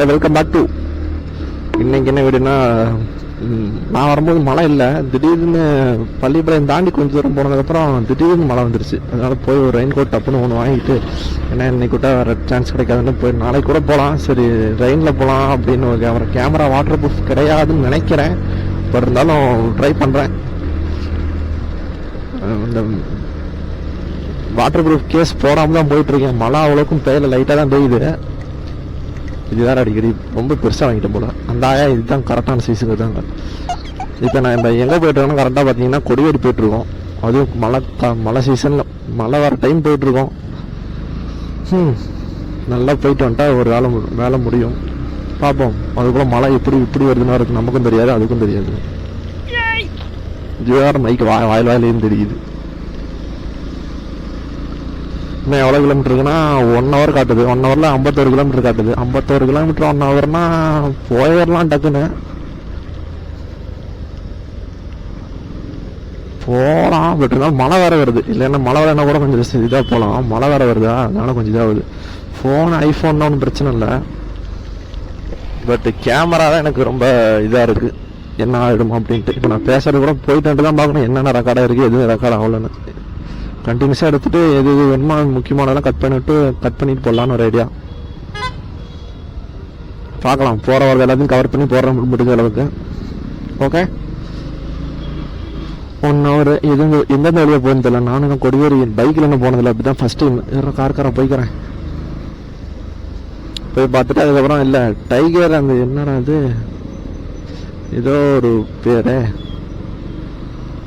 Welcome back to. இன்னைக்கு என்ன வீடுனா, நான் வரும்போது மழை இல்லை, திடீர்னு பள்ளிப்பாளையம் தாண்டி கொஞ்சம் தூரம் போனதுக்கப்புறம் திடீர்னு மழை வந்துருச்சு. அதனால போய் ஒரு ரெயின் கோட் டப்புன்னு ஒன்று வாங்கிட்டு, ஏன்னா இன்னைக்கு கூட வேறு சான்ஸ் கிடைக்காதுன்னு போய் நாளைக்கு கூட போகலாம், சரி ரெயினில் போகலாம் அப்படின்னு ஒரு கேமரா வாட்டர் ப்ரூஃப் கிடையாதுன்னு நினைக்கிறேன். இப்போ இருந்தாலும் ட்ரை பண்ணுறேன். இந்த வாட்டர் ப்ரூஃப் கேஸ் போடாமல் தான் போயிட்டுருக்கேன். மழை அவ்வளோக்கும் பெய்யல, லைட்டாக தான் பெய்யுது. இது வேறு அடிக்கடி ரொம்ப பெருசாக வாங்கிட்டேன் போல. அந்த ஆயா இதுதான் கரெக்டான சைஸுக்கு தாங்க. இப்போ நான் இப்போ எங்கே போய்ட்டுருக்கோன்னா கரெக்டாக பார்த்தீங்கன்னா கொடிவேரி போய்ட்டுருக்கோம். அதுவும் மழை சீசனில் மழை வர டைம் போய்ட்டுருக்கோம். நல்லா போயிட்டு வந்துட்டா ஒரு வேலை முடியும். பார்ப்போம். அதுக்குள்ள மழை இப்படி வருதுன்னா இருக்கு, நமக்கும் தெரியாது அதுக்கும் தெரியாது. இது வேறு மைக்கு வாயிலேயும் தெரியுது. இன்னும் எவ்வளோ கிலோமீட்டர் இருக்குன்னா 1 hour காட்டுது. 1 hourல 51 கிலோமீட்டர் காட்டுது. 51 கிலோமீட்டர் 1 hourனா போயிடலாம் டக்குன்னு. போகலாம், பட் இருந்தாலும் மழை வேற வருது. இல்லைன்னா மழை வரனா கூட கொஞ்சம் இதாக போகலாம். மழை வேற வருதா, அதனால கொஞ்சம் இதாகுது. ஐஃபோன் ஒன்றும் பிரச்சனை இல்லை, பட் கேமரா தான் எனக்கு ரொம்ப இதாக இருக்குது. என்ன ஆகிடுமா அப்படின்ட்டு. இப்போ நான் பேசுறது கூட போயிட்டு தான் பார்க்கணும் என்னென்ன ரெக்கார்டாக இருக்குது, எதுவும் ரெக்கார்ட் ஆகலன்னு. கண்டினியூஸாக எடுத்துகிட்டு எது வேணுமோ முக்கியமானதெல்லாம் கட் பண்ணிட்டு போடலான்னு ஒரு ஐடியா. பார்க்கலாம், போகிற வரது எல்லாத்தையும் கவர் பண்ணி போடுற முடிஞ்ச அளவுக்கு. ஓகே, 1 hour எந்தெந்த வழியாக போகணுன்னு தெரியல. நானும் கொடிவேரி பைக்கில் என்ன போனதில்லை, அப்படி தான் ஃபஸ்ட்டு கார்காரன் போய்க்கிறேன். போய் பார்த்துட்டு அதுக்கப்புறம் இல்லை டைகர் அந்த என்னடா அது ஏதோ ஒரு பேர்,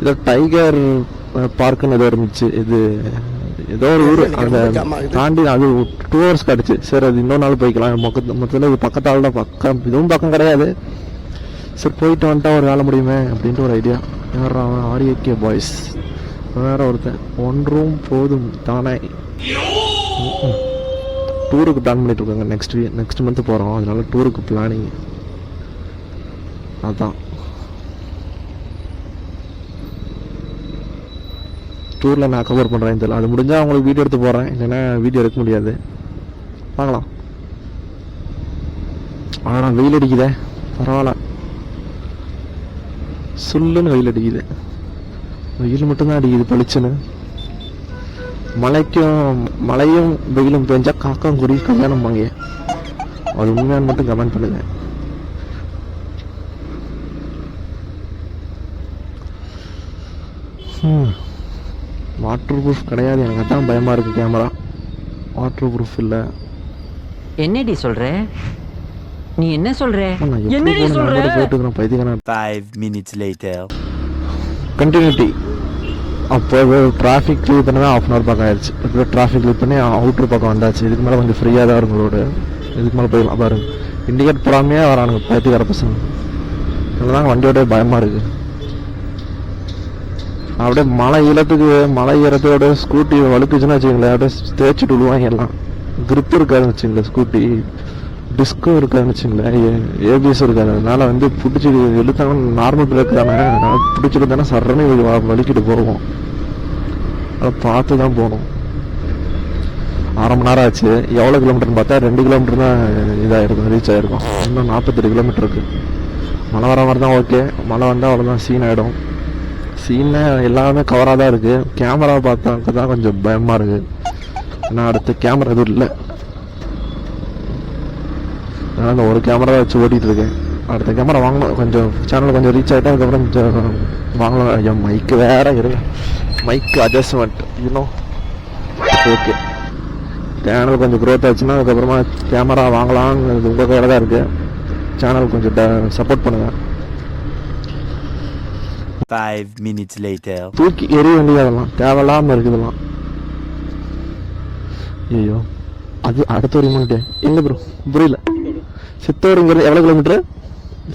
ஏதோ டைகர் பார்க்குன்னு ஏதோ இருந்துச்சு. இது ஏதோ ஒரு ஊர், அந்த தாண்டி அது 2 hours கிடச்சி. சரி அது இன்னொரு நாள் போய்க்கலாம். மொத்தத்தில் இது பக்கத்தால் தான், பக்கம் இதுவும் பக்கம் கிடையாது. சரி போயிட்டு வந்துட்டா ஒரு வேலை முடியுமே அப்படின்ட்டு ஒரு ஐடியா. யார் அவன்? RAK பாய்ஸ் வேற ஒருத்தன். 1 room போதும் தானே. டூருக்கு பிளான் பண்ணிட்டு இருக்காங்க. நெக்ஸ்ட் மந்த் போகிறோம், அதனால டூருக்கு பிளானிங். அதான் டூரில் நான் கவர் பண்ணுறேன் தெரியல. அது முடிஞ்சால் அவங்களுக்கு வீடியோ எடுத்து போடுறேன், இல்லைன்னா வீடியோ எடுக்க முடியாது. பார்க்கலாம். ஆனால் வெயில் அடிக்குதே, பரவாயில்ல. சுல்லுன்னு வெயில் அடிக்குது. வெயில் மட்டும்தான் அடிக்குது பளிச்சுன்னு. மழையும் வெயிலும் பெஞ்சா காக்காங்குடி கல்யாணம் வாங்க. அது உண்மையான மட்டும் கமெண்ட் பண்ணுங்க. வாட்டர் ப்ரூஃப் கிடையாது, எனக்கு தான் பயமா இருக்கு. கேமரா வாட்டர் ப்ரூஃப் இல்ல. என்னடி சொல்ற? நீ என்ன சொல்ற? என்னடி சொல்ற? போயிட்டு பைத்தியக்காரன். 5 minutes later. கண்டினியூட்டி. அப்போ டிராஃபிக் கிளியர் பண்ண தான் 1/2 hour பக்கம் ஆயிடுச்சு. இப்போ டிராஃபிக் கிளியர் பண்ணி அவுட்ரு பக்கம் வந்தாச்சு. இதுக்கு மேலே கொஞ்சம் ஃப்ரீயாக தான் இருக்கும் ரோடு. இதுக்கு மேலே போயிடலாம். பாருங்க, இண்டிகேட் போடாமையே வரானுங்க பைத்தியக்கார பசங்க. அதனால வண்டியோட பயமாக இருக்குது. அப்படியே மழை ஈரத்தோட ஸ்கூட்டி வழுக்குச்சுன்னா வச்சுங்களேன், அப்படியே தேய்ச்சிட்டு விழுவாங்க எல்லாம். கிரிப் இருக்காதுன்னு வச்சுங்களேன், ஸ்கூட்டி டிஸ்கும் இருக்காதுன்னு வச்சுங்களேன், ஏபிஎஸ் இருக்காது. அதனால பிடிச்சி இழுத்தாங்கன்னா நார்மல் பிரேக் தானே, அதனால பிடிச்சிட்டு தானே சரணி வலிக்கிட்டு போவோம். அதை பார்த்து தான் போகணும். 1/2 மணி நேரம் ஆச்சு. எவ்வளோ கிலோமீட்டர்னு பார்த்தா 2 கிலோமீட்டர் தான் இதாகிருக்கும், ரீச் ஆகிருக்கும். இன்னும் 48 கிலோமீட்டர் இருக்குது. மழை வர மாதிரி தான். ஓகே, மழை வந்தால் அவ்வளோதான், சீன் ஆகிடும். சீனில் எல்லாமே கவராக தான் இருக்குது. கேமரா பார்த்தாக்க தான் கொஞ்சம் பயமாக இருக்குது. ஏன்னா அடுத்த கேமரா எதுவும் இல்லை, அதனால் அந்த ஒரு கேமரா வச்சு ஓட்டிகிட்டு இருக்கேன். அடுத்த கேமரா வாங்கணும். கொஞ்சம் சேனல் கொஞ்சம் ரீச் ஆகிட்டா அதுக்கப்புறம் கொஞ்சம் வாங்கலாம். ஐயா மைக்கு வேற இருங்க, மைக்கு அட்ஜஸ்ட்மெண்ட் இன்னும் ஓகே. சேனல் கொஞ்சம் க்ரோத் ஆச்சுன்னா அதுக்கப்புறமா கேமரா வாங்கலாம்னு உங்கள் கையில் தான் இருக்குது. சேனல் கொஞ்சம் சப்போர்ட் பண்ணுங்கள். 5 minutes later. தூக்கி எரிய வேண்டியதெல்லாம் தேவையில்லாமல் இருக்குதுலாம். ஐயோ, அது அடுத்த ஒரு மணிட்டு எங்க ப்ரோ? புரியல. சித்தோடுங்கிறது எவ்வளோ கிலோமீட்டரு?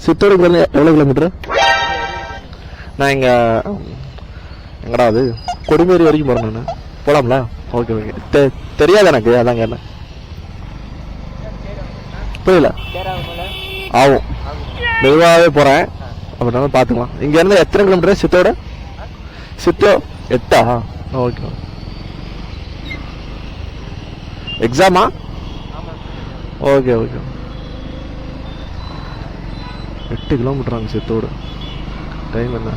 சித்தோடுங்கிறது எவ்வளோ கிலோமீட்டரு? நான் எங்கடா அது கொடிமேரி வரைக்கும் போகிறேன் நான். போகலாம்ல? ஓகே. தெரியாது எனக்கு, அதாங்க. என்ன புரியல? ஆகும், மெதுவாகவே போகிறேன். அப்படின்னா பார்த்துக்கலாம். இங்கேருந்து எத்தனை kilometre? Sidho 8. Okay. எக்ஸாமா? Okay. 8 kilometre அங்கே சித்தோடு. டைம் என்ன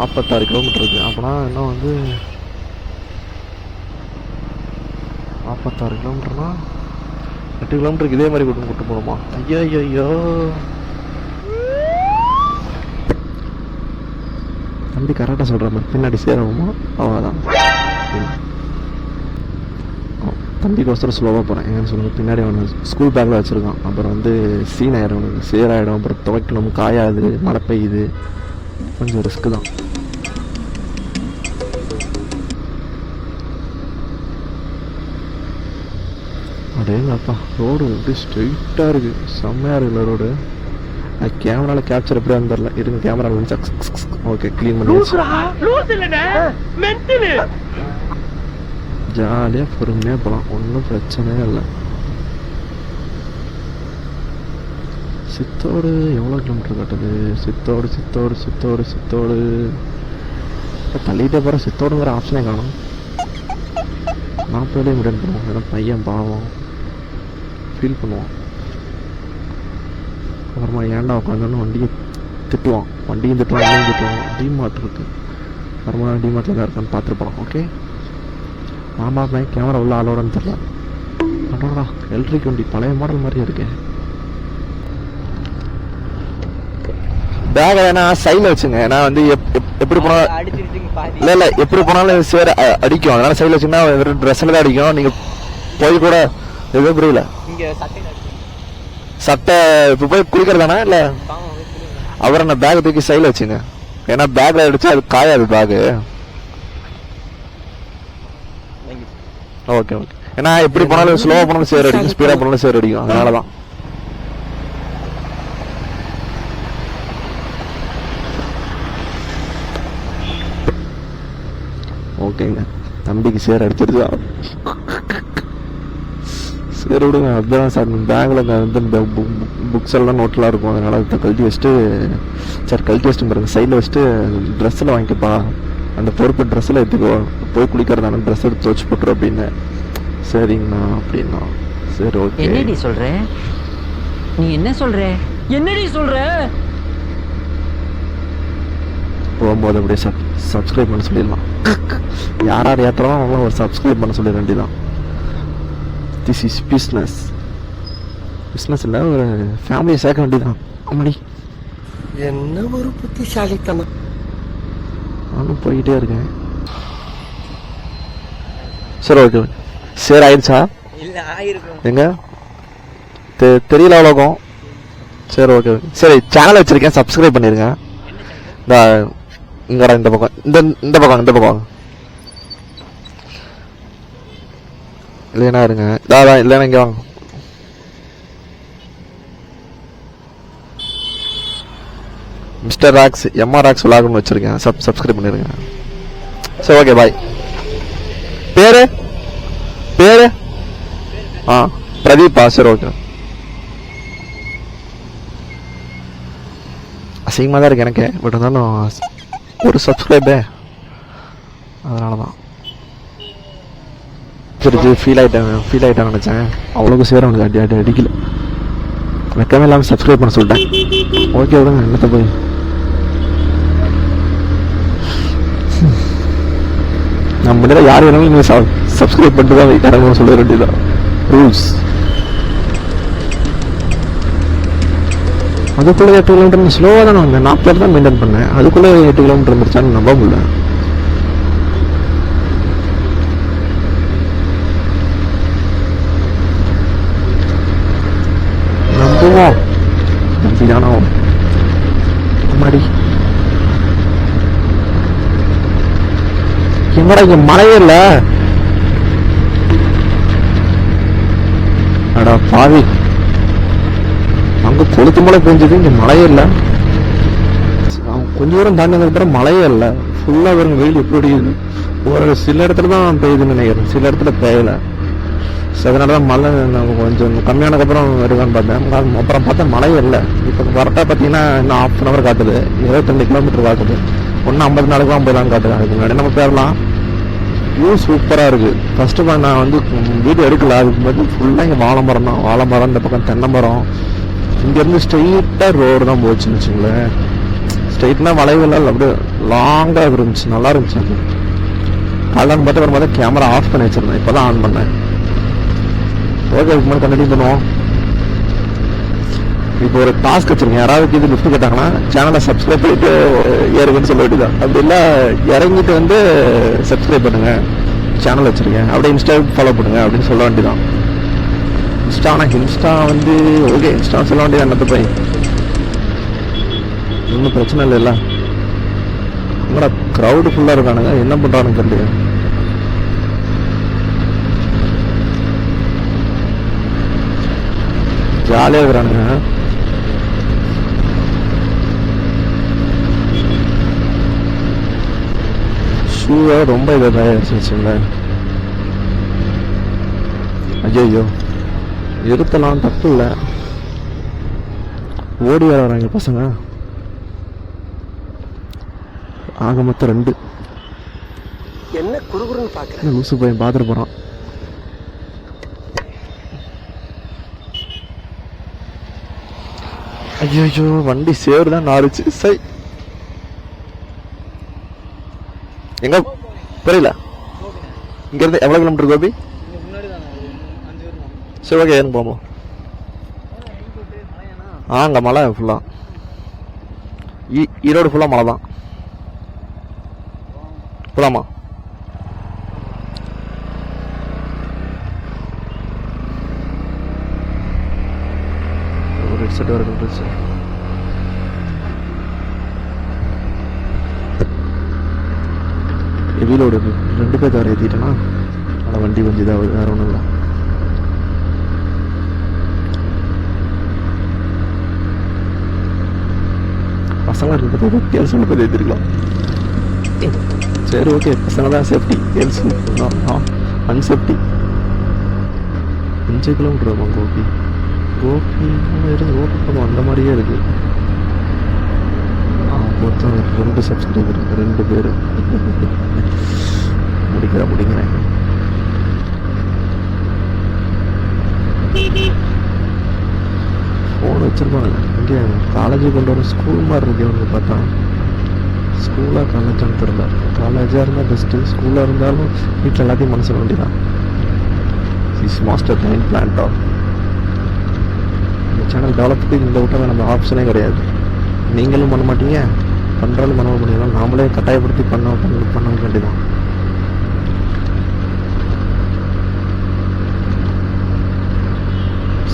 46 கிலோமீட்டர் இருக்குது. அப்போனா இன்னும் வந்து 46 கிலோமீட்டர்னா 8 கிலோமீட்டருக்கு இதே மாதிரி கூட்டு போகணுமா? ஐயோ ஐயோ தம்பி கரெக்டாக சொல்கிறேன். பின்னாடி சேரணுமா? அவ்வளோதான். தம்பிக்கோசரம் ஸ்லோவாக போகிறேன். ஏன்னு சொல்லுங்கள், பின்னாடி அவனை ஸ்கூல் பேக்கில் வச்சுருக்கான். அப்புறம் வந்து சீன் ஆகிடும், அவனுக்கு சேராயிடும். அப்புறம் துவைக்கணும், காயாது, மழை பெய்யுது, கொஞ்சம் ரிஸ்க்கு தான். அடேங்கப்பா, ரோடு எப்படி ஸ்ட்ரெயிட்டாக இருக்குது, செம்மையாக இருக்குல்ல ரோடு. அது கேமராவில் கேப்சர் எப்படியா தெரில. இருங்க, கேமரா வந்து ஓகே க்ளீன் பண்ணி ஜாலியாக பொறுமையாக போகலாம், ஒன்றும் பிரச்சனையே இல்லை. சித்தோடு எவ்வளோ கிலோமீட்டர் காட்டுது? சித்தோடு சித்தோடு சித்தோடு சித்தோடு இப்போ தள்ளிகிட்டே போகிற. சித்தோடுங்கிற ஆப்ஷனே காணும். 40 மீடியம் பண்ணுவோம். ஏன்னா பையன் பாவம் ஃபீல் பண்ணுவான். அப்புறமா ஏன்டா உட்காந்தோன்னு வண்டியை திட்டுவான். வண்டியும் திட்டுவான். டிமார்ட் இருக்குது, அப்புறமா டிமார்ட்டில் தான் இருக்கான்னு பார்த்துருப்போம். ஓகே, ஆமாம் கேமரா உள்ள ஆளோடன்னு தெரியல. அடடா, எலக்ட்ரிக் வண்டி பழைய மாடல் மாதிரியே இருக்கு. பேக் வேணா சைடில் வச்சுங்க. ஏன்னா வந்து எப்படி போனாலும் இல்லை எப்படி போனாலும் சேர அடிக்கும். அதனால சைடில் வச்சுன்னா வெறும் ட்ரெஸ்ஸில் தான் அடிக்கும். நீங்கள் போய் கூட எதுவும் புரியல. சட்டை இப்போ போய் குளிக்கிறதானா இல்லை? அப்புறம் நான் பேக்கை தூக்கி சைடில் வச்சுங்க. ஏன்னா பேக்கில் அடிச்சா அது காயாது பேகு. Okay okay. ஏன்னா எப்படி போனாலும் ஸ்லோவாக போனாலும் சேர் அடிக்கும், ஸ்பீடாக போனாலும் சேர் அடிக்கும். அதனால தான். ஓகேங்க, தம்பிக்கு சேர் அடிச்சிருச்சா? சேர் விடுங்க, அதுதான் சார். பேங்கில் வந்து புக்ஸ் எல்லாம் நோட்டெலாம் இருக்கும். அதனால அதை கழட்டி வச்சுட்டு, சார் கழட்டி வச்சுட்டு பாருங்க, சைடில் வச்சுட்டு ட்ரெஸ்ஸில் வாங்கிக்கப்பா, அந்த பொறுப்பு ட்ரெஸ்ஸில் எடுத்துக்கோ, போய் குளிக்கிறதான ட்ரெஸ் எடுத்து துவச்சி போட்டுரு அப்படின்னு. சரிங்கண்ணா அப்படின்னா சரி ஓகே. என்னடி சொல்ற? நீ என்ன சொல்ற? என்னடி சொல்ற? போகும்போது அப்படியே சப்ஸ்கிரைப் பண்ண சொல்லிடலாம். யார் ஏற்றுறோம் அவங்களாம் ஒரு சப்ஸ்கிரைப் பண்ண சொல்லிட வேண்டியதான். This is business. பிஸ்னஸ் இல்லை, ஒரு ஃபேமிலியை சேர்க்க வேண்டியதான். அம்மாடி என்ன ஒரு புத்திசாலித்தனம். நானும் போய்கிட்டே இருக்கேன். சரி ஓகே. சரி ஆயிடுச்சா? எங்க தெரியல அவ்வளோக்கும். சரி ஓகே. சரி, சேனல் வச்சிருக்கேன், சப்ஸ்கிரைப் பண்ணிருங்க. இந்த பக்கம் இந்த பக்கம் இல்லைன்னா இருங்க. இல்லைன்னா இங்கே வாங்க. மிஸ்டர் ராக்ஸ், எம்ஆர் ராக்ஸ் விளாக்னு வச்சிருக்கேன், சப்ஸ்கிரைப் பண்ணிருங்க. சரி ஓகே, பாய். பேரு பிரதீப்பா? சரி ஓகே. அசிங்கமாக தான் இருக்கு எனக்கு, பட் இருந்தாலும் ஒரு சப்ஸ்கிரைபே, அதனால தான். சரி, ஃபீல் ஆகிட்டேன் நினச்சேன். அவ்வளோக்கு சேர அவனுக்கு அடிக்கல. வெக்கமே இல்லாமல் சப்ஸ்கிரைப் பண்ண சொல்லிட்டேன். ஓகே விடுங்க, என்னத்த போய். நம்ம முன்னாடி யார் வேணாலும் நீங்கள் சப்ஸ்கிரைப் பண்ணிட்டு தான் இறங்கணும்னு சொல்ல வேண்டியதான் ரூல்ஸ். அதுக்குள்ளே 8 கிலோமீட்டர் ஸ்லோவாக தான் வந்தேன். 40 தான் மெயின்டைன் பண்ணேன். அதுக்குள்ளே 8 கிலோமீட்டர் வந்துருச்சான்னு நம்ப முடியல. நம்புவோம், நம்பிதானோ. அம்மாடி, என்னடா இங்க மழையே இல்ல? அடா பாவி, அங்க கொளுத்து மழை பெஞ்சது, இங்க மழையே இல்ல. கொஞ்ச தூரம் தாண்டி வந்ததுக்கு மழையே இல்ல. ஃபுல்லா வெறும் வெயில் எப்படி ஒரு சில இடத்துல தான் பெய்யுதுன்னு நினைக்கிறேன், சில இடத்துல பெய்யல. அதனாலதான் மழை கொஞ்சம் கம்மியானதுக்கப்புறம் இருக்கான்னு பார்த்தேன். அப்புறம் பார்த்தா மழையே இல்லை. இப்போ கரெக்டாக பார்த்தீங்கன்னா இன்னும் 1/2 hour காட்டுது, 22 கிலோமீட்டர் காட்டுது. ஒன்று 54 50 காட்டுது. அதுக்கு முன்னாடி நம்ம போயிடலாம். வியூ சூப்பராக இருக்குது. ஃபஸ்ட்டு நான் வந்து வீடியோ எடுக்கல, அதுக்கு முன்னாடி ஃபுல்லாக இங்கே வாழை மரம் தான். வாழை மரம், இந்த பக்கம் தென்னை மரம், இங்கேருந்து ஸ்ட்ரெயிட்டாக ரோடு தான் போச்சுன்னு வச்சுங்களேன். ஸ்ட்ரெயிட்னா வளைவுலாம் அப்படியே லாங்காக இருந்துச்சு, நல்லா இருந்துச்சு. அது காலைன்னு பார்த்து வரும்போது கேமரா ஆஃப் பண்ணி வச்சிருந்தேன், இப்போ தான் ஆன் பண்ணேன். ஓகே, இதுக்கு மேலே கண்டினியூ பண்ணுவோம். இப்போ ஒரு டாஸ்க் வச்சிருக்கேன். யாராவது இது லிஃப்ட் கேட்டாங்கன்னா சேனலை சப்ஸ்கிரைப் பண்ணிட்டு ஏறுங்கன்னு சொல்ல வேண்டியதான். அப்படி இல்லை இறங்கிட்டு வந்து சப்ஸ்கிரைப் பண்ணுங்க, சேனல் வச்சிருக்கேன், அப்படியே இன்ஸ்டா ஃபாலோ பண்ணுங்க அப்படின்னு சொல்ல வேண்டியதான். இன்ஸ்டா வந்து ஓகே, இன்ஸ்டா சொல்ல வேண்டியது என்னத்த போய் ஒன்றும் பிரச்சனை இல்லைல்ல. உங்களோட க்ரௌடு ஃபுல்லாக இருக்கானுங்க, என்ன பண்ணுறானுங்க தெரியல. ஜாலியாக இருக்கிறானுங்க. ஷூவை ரொம்ப இதாக தயாரிச்சு வச்சுங்களேன். ஐயோ, இருத்தலாம், தப்பு இல்லை. ஓடி வராங்க பசங்க. ஆக மொத்தம் 2. என்ன குறுகுறுன்னு பாக்குறேன். லூசு போய் பாத்துட்டு போறான். ஐயோ, வண்டி சேர் தான் நாரிச்சு. சை, எங்க புரியல. இங்க இருந்து எவ்வளவு கிலோமீட்டர் கோபி? சரி, ஓகே, ஏன்னு போவோம். அங்க மலை ஃபுல்லா, ஈரோடு ஃபுல்லா மலை தான். போலாமா? ஒரு ஹெட்செட் வர கண்டுச்சு. எவிலோடு 2 பேர் தவிர ஏற்றிட்டேன்னா ஆனால் வண்டி கொஞ்சம் இதாக வேற ஒன்றும் இல்லை. பசங்க இருக்கிறது கேர்ள்ஸ் பற்றி ஏற்றிருக்கலாம். சரி, ஓகே, பசங்க தான் சேஃப்டி, கேர்ள்ஸ் அன்சேஃப்டி. 5 கிலோமீட்டர் இருக்கும் கோபி. இருந்து ஓட்டு அந்த மாதிரியே இருக்கு. மொத்தம் 2 சப்ஸ்கிரைபர், 2 பேர். முடிக்கிறேன். ஃபோன் வச்சிருப்பாங்க. இங்கே காலேஜ் கொண்டு வர ஸ்கூல் மாதிரி இருக்கு. அவங்க பார்த்தா ஸ்கூலாக காலேஜான்னு தெரியல. காலேஜாக இருந்தால் பெஸ்ட்டு, ஸ்கூலாக இருந்தாலும் வீட்டில் எல்லாத்தையும் மனசில் வேண்டியதான். இஸ் மாஸ்டர் மைண்ட் பிளான்டா. இந்த சேனல் டெவலப்க்கு இந்த விட்டால் நம்ம ஆப்ஷனே கிடையாது. நீங்களும் பண்ண மாட்டீங்க, பண்ணுறாலும் பண்ண முடியலாம். நாமளே கட்டாயப்படுத்தி பண்ண வேண்டியதான்.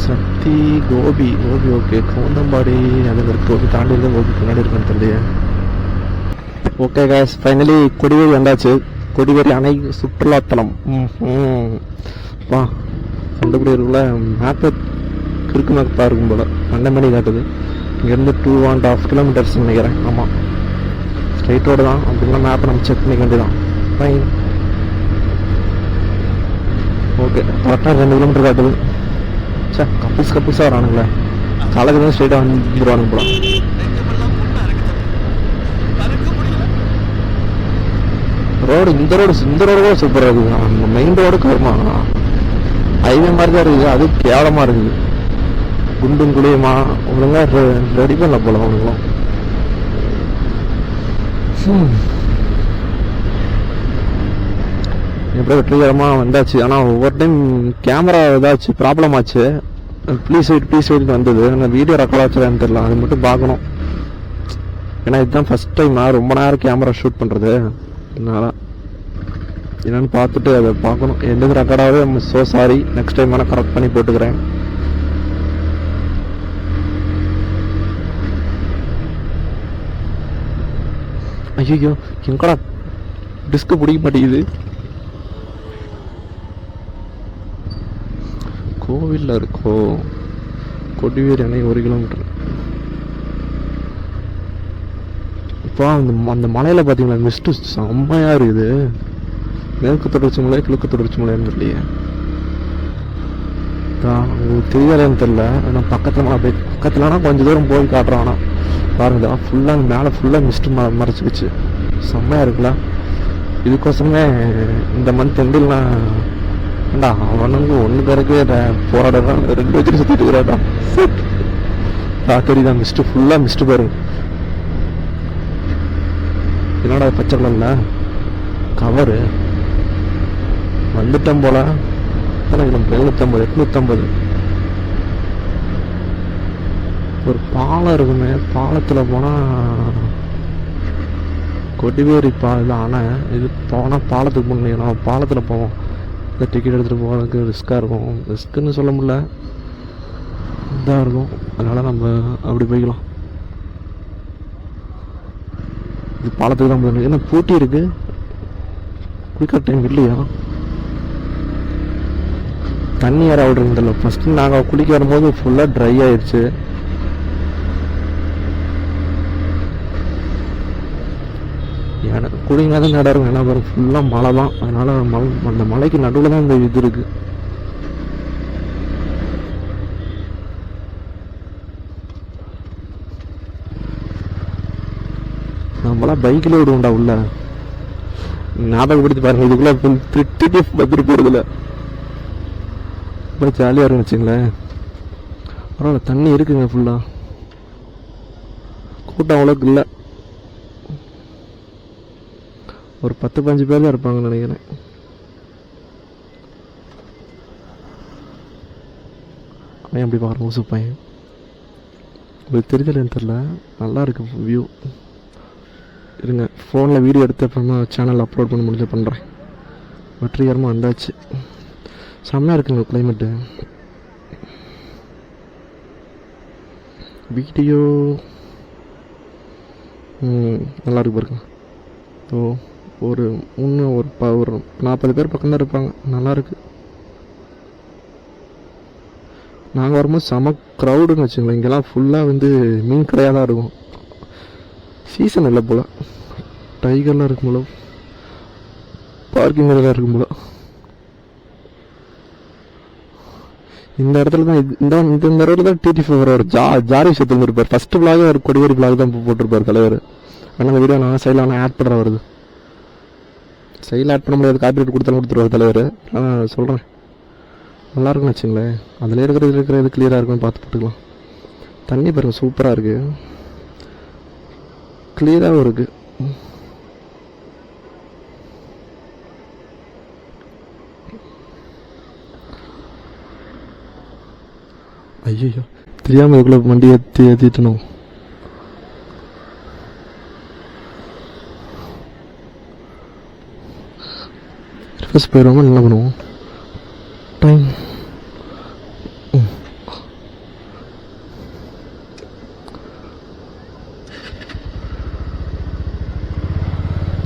சக்தி கோபி ஓகே, கவுந்தம்பாடி அது இருக்கு. கோபி தாண்டி இருக்க, கோபி பின்னாடி இருக்குன்னு தெரியல. ஓகே கைஸ், ஃபைனலி கொடிவேரி வந்தாச்சு. கொடிவேரி அணை சுற்றுலாத்தலம். வா, கண்டுபிடி இருக்குள்ள மேப்பு கிறுக்கு மேப்பாக இருக்கும் போல. 12 மணி காட்டுது. இங்கேருந்து 2.5 கிலோமீட்டர்ஸ் நினைக்கிறேன். ஆமாம், ஸ்ட்ரைட் ரோடு தான். அப்படின்னா மேப்பை நம்ம செக் பண்ணிக்க வேண்டியதான். ஃபைன், ஓகே, கரெக்டாக 2 கிலோமீட்டர் காட்டுது. சார், கப்புள்ஸாக வரானுங்களே. காலேஜ் தான் ஸ்ட்ரைட்டாக வந்துடுவானுங்க போல. ரோடு இந்த ரோடு கூட சூப்பராக இருக்குது. மெயின் ரோடுக்கு வருமா, ஹைவே மாதிரி தான் இருக்குது. அது கேவலமாக இருக்குது. குண்டும் குழியுமா, ஒழுங்கா ரெடி பண்ண போல அவங்களும். எப்படியோ வெற்றிகரமாக வந்தாச்சு. ஆனால் ஒவ்வொரு டைம் கேமரா ஏதாச்சு ப்ராப்ளம் ஆச்சு. ப்ளீஸ் வெயிட் வந்தது. ஆனால் வீடியோ ரெக்கார்ட் ஆச்சுன்னு தெரியல. அது மட்டும் பார்க்கணும். ஏன்னா இதுதான் ஃபர்ஸ்ட் டைம் நான் ரொம்ப நேரம் கேமரா ஷூட் பண்ணுறது. அதனால என்னன்னு பார்த்துட்டு அதை பார்க்கணும். எந்த ரெக்கார்டாகவே ஸோ சாரி. நெக்ஸ்ட் டைம் வேணால் கரெக்ட் பண்ணி போட்டுக்கிறேன். ஐயோ, எங்கடா டிஸ்க் பிடிக்க மாட்டேங்குது. கோவிலில் இருக்கோ கொடிவேரி அணை 1 கிலோமீட்டர். இப்போ அந்த மலையில் பார்த்தீங்களா, மிஸ்ட்டு செம்மையாக இருக்குது. மேற்கு தொடர்ச்சி மலை, கிழக்கு தொடர்ச்சி மலைன்னு தெரியலையே. உங்களுக்கு தெரியலைன்னு தெரியல. ஆனால் பக்கத்துலனா கொஞ்சம் தூரம் போய் காட்டுறான். ஆனால் பாருங்கதா, ஃபுல்லாக மேலே ஃபுல்லாக மிஸ்ட்டு மறைச்சிக்கிச்சு. செம்மையாக இருக்குல்ல. இதுக்கோசமே இந்த மந்த் எண்டில்லாம் ஏண்டா அவனுங்க ஒன்று பேருக்கு போராடுறான், 2 வச்சுட்டு சுற்றிட்டு இருக்கிறாடா. தெரியுதா மிஸ்ட், ஃபுல்லாக மிஸ்ட் பாருங்க. என்னடா பச்சை கலர்ல கவரு வந்துட்டோம் போல. 750 850. ஒரு பாலம் இருக்குமே, பாலத்துல போனா கொடிவேரி பாலம். ஆனால் இது போனால் பாலத்துக்கு போகணும். நம்ம பாலத்தில் போவோம். இந்த டிக்கெட் எடுத்துகிட்டு போகிறதுக்கு ரிஸ்க்காக இருக்கும். ரிஸ்க்குன்னு சொல்ல முடியல, இதாக இருக்கும். அதனால் நம்ம அப்படி போய்க்கலாம். இது பாலத்துக்கு தான் போகணும். ஏன்னா பூட்டி இருக்கு, குளிக்கிற டைம் இல்லையா? தண்ணி யாரும் அவுட்ருந்ததில்ல. ஃபஸ்ட்டு நாங்கள் குளிக்க வரும்போது ஃபுல்லாக ட்ரை ஆயிடுச்சு. குடிங்க தான் இடம் இருக்கும். ஏன்னா பாருங்க ஃபுல்லாக மழை தான். அதனால அந்த மலைக்கு நடுவில் தான் இந்த இது இருக்கு. நம்மளாம் பைக்கில் விடுவோம்டா உள்ள. ஞாபகப்படுத்தி பாருங்க, இதுக்குள்ள பத்திட்டு போறதுல ரொம்ப ஜாலியாக இருக்குன்னு வச்சுங்களேன். பரவாயில்ல, தண்ணி இருக்குங்க ஃபுல்லாக. கூட்டம் அவ்வளோக்கு இல்லை. ஒரு 10-15 பேர் தான் இருப்பாங்கன்னு நினைக்கிறேன். அவன் எப்படி பாருங்க ஊசு பையன். உங்களுக்கு தெரிஞ்சலன்னு தெரில, நல்லா இருக்கு வியூ. இருங்க, ஃபோனில் வீடியோ எடுத்து அப்புறமா சேனல் அப்லோட் பண்ண முடிஞ்ச பண்ணுறேன். வெற்றிகரமாக வந்தாச்சு. செம்மையாக இருக்குங்க கிளைமேட்டு. வீடியோ நல்லா இருக்கு பாருங்க. ஓ, ஒரு 40 பேர் பக்கம் தான் இருப்பாங்க. நல்லாயிருக்கு. நாங்கள் வரும்போது செம க்ரௌடுன்னு வச்சுங்களேன். இங்கெல்லாம் ஃபுல்லாக வந்து மீன் கடையாக தான் இருக்கும். சீசன் இல்லை போல். டைகர்லாம் இருக்கும் போல, பார்க்கிங் தான் இருக்கும் போல. இந்த இடத்துல தான் இந்த இடத்துல தான் டிடி4 ஒரு ஜாரி விஷயத்தில் இருப்பார். ஃபர்ஸ்ட் விளாக ஒரு கொடிவேரி விளாக் தான் போட்டிருப்பார் தலைவர். ஆனால் அந்த வீடியோ நான் சைடில் ஆனால் ஆட் பண்ணுற வருது. சைடில் ஆட் பண்ண முடியாது, காப்பீரைட் கொடுத்துருவார் தலைவர். நான் சொல்கிறேன், நல்லாயிருக்குன்னு வச்சுங்களேன். அதில் இருக்கிறது கிளியராக இருக்குன்னு பார்த்து போட்டுக்கலாம். தண்ணி பாருங்கள் சூப்பராக இருக்குது, கிளியராகவும் இருக்குது. ஐயோ, தெரியாமல் இதுக்குள்ளே வண்டி ஏற்றிட்டணும். ரிவர்ஸ் போயிடுவோமா, என்ன பண்ணுவோம்? டைம்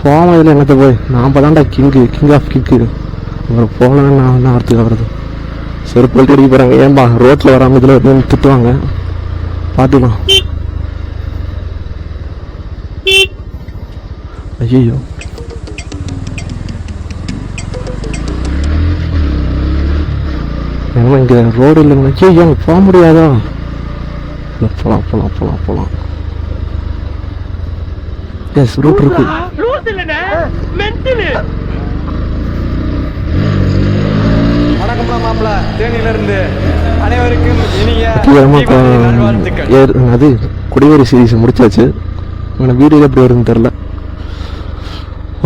போகாமல் இதில் என்னத்தை போய் நான் தான்டா கிங் ஆஃப் கிக்கு. அப்புறம் போகலன்னு நான் என்ன வார்த்தைக்கு வருது. செருப்பு போட்டு அடிக்க போகிறாங்க. ஏன்பா ரோட்டில் வராமல் இதில் வந்து திட்டுவாங்க, பார்த்துக்கலாம். ஐயோ, ஏன்னா இங்கே ரோடு இல்லைங்க. ஐயோ, போக முடியாதா? இல்லை, போகலாம். எஸ், ரூட் இருக்கு. அது குடிவேரி சீரீஸ் முடிச்சாச்சு. வீடியோ எப்படி வருதுன்னு தெரியல.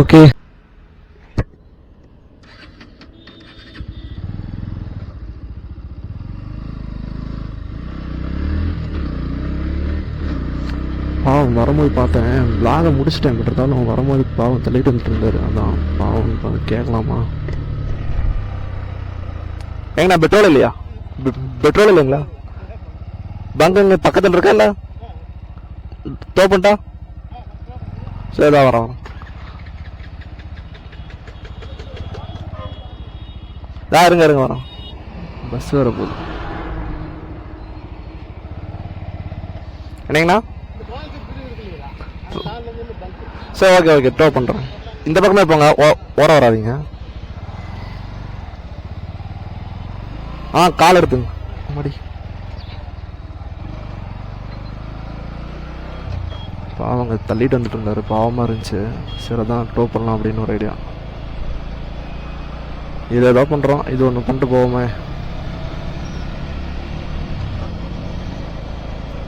ஓகே, பாவம் வரும்போது பார்த்தேன். விளாக முடிச்சிட்டேன். பட் இருந்தாலும் வரும்போது பாவம் தள்ளிட்டு வந்துட்டு இருந்தாரு. அதான் பாவம் கேட்கலாமா? ஏங்கண்ணா பெட்ரோல் இல்லையா? பெட்ரோல் இல்லைங்களா? பங்கு இங்கே பக்கத்தில் இருக்கா? இல்லை தோப்பண்டா? சரிதான், வரோம். இருங்க வரோம். பஸ் வர போகுது. என்னங்கண்ணா? சரி, ஓகே டோ பண்ணுறேன். இந்த பக்கமே போங்க, ஓரம் வராதிங்க. கால் எடுத்துங்க மடி. பாவங்க தள்ளிட்டு வந்துட்டு இருந்தாரு, பாவமாக இருந்துச்சு. சரி, தான் டோ பண்ணலாம் அப்படின்னு ஒரு ஐடியா. இது ஏதோ பண்ணுறோம், இது ஒன்று பண்ணிட்டு போவோமே.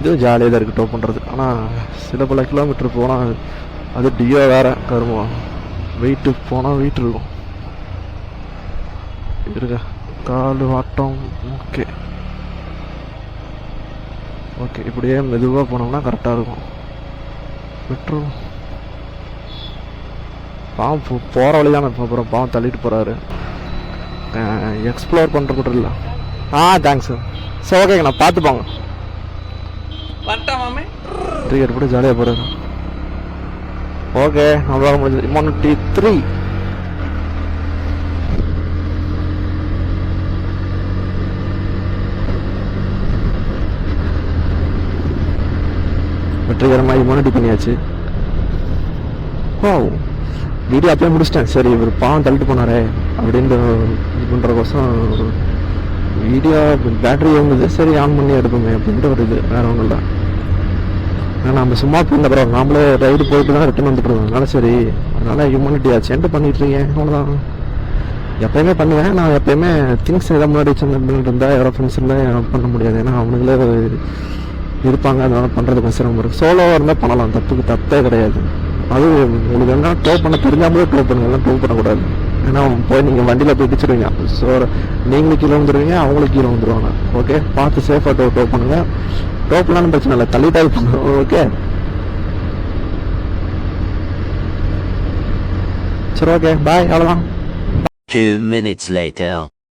இது ஜாலியாக தான் இருக்குது டோ பண்ணுறது. ஆனால் சில பல கிலோமீட்டர் போனால் அது டியோ வேறு கருமம், வெயிட்டு போனால் வெயிட் இருக்கும். இருக்க கால் வாட்டம். ஓகே ஓகே, இப்படியே மெதுவாக போனோம்னா கரெக்டாக இருக்கும். பெட்ரோல் பாவம் போகிற வழி தானே, இப்போ அப்புறம் பாவம் தள்ளிட்டு போகிறாரு. எக்ஸ்ப்ளோர் பண்ணுற கூட இல்லை. Thanks sir. சரி ஓகேங்க, நான் பார்த்துப்பாங்க. கிரிக்கெட் கூட ஜாலியாக போகிறாரு. ஓகே, நம்மளால முடிஞ்சது. 103 வெற்றிகரமாக இம்யூனிட்டி பண்ணியாச்சு. ஓ, வீடியோ அப்படியே முடிச்சிட்டேன். சரி, இவர் பாவம் தள்ளிட்டு போனாரே அப்படின்ற இது பண்ணுறக்கோசம் வீடியோ பேட்டரி இருந்தது, சரி ஆன் பண்ணி எடுப்போமே அப்படின்ட்டு ஒரு இது, வேற ஒன்றும் இல்லை. ஏன்னா நம்ம சும்மா போயிருந்த அப்புறம் நாமளே ரைடு போயிட்டு தான் ரிட்டன் வந்துட்டுருவோம். அதனால சரி, அதனால இம்யூனிட்டி ஆச்சு என்ட்டு பண்ணிட்டு இருக்கேன், அவ்வளோதான். எப்பயுமே பண்ணுவேன் நான். எப்பயுமே திங்ஸ் எதாவது முன்னாடி சின்ன இருந்தால் யாரோ ஃப்ரெண்ட்ஸ் இருந்தால் பண்ண முடியாது. ஏன்னா அவனுங்களே இருப்பாங்க, அதனால பண்ணுறதுக்கு சிரமம் இருக்குது. சோலோவாக இருந்தால் பண்ணலாம், தப்பே கிடையாது. அது உங்களுக்கு என்ன டோ பண்ண தெரிஞ்சாமலே டோ பண்ணுங்க, டோ பண்ணக்கூடாது. ஏன்னா போய் நீங்கள் வண்டியில் போய் பிடிச்சிருவீங்க. ஸோ நீங்களும் கீழே வந்துடுவீங்க, அவங்களும் கீழே வந்துடுவாங்க. ஓகே, பார்த்து சேஃபாக டோ பண்ணுங்கள். டோ பண்ணாலும் பிரச்சனை இல்லை, தள்ளிட்டால் பண்ணுங்க. ஓகே சரி, ஓகே பாய், அவ்வளோதான். 2 minutes later.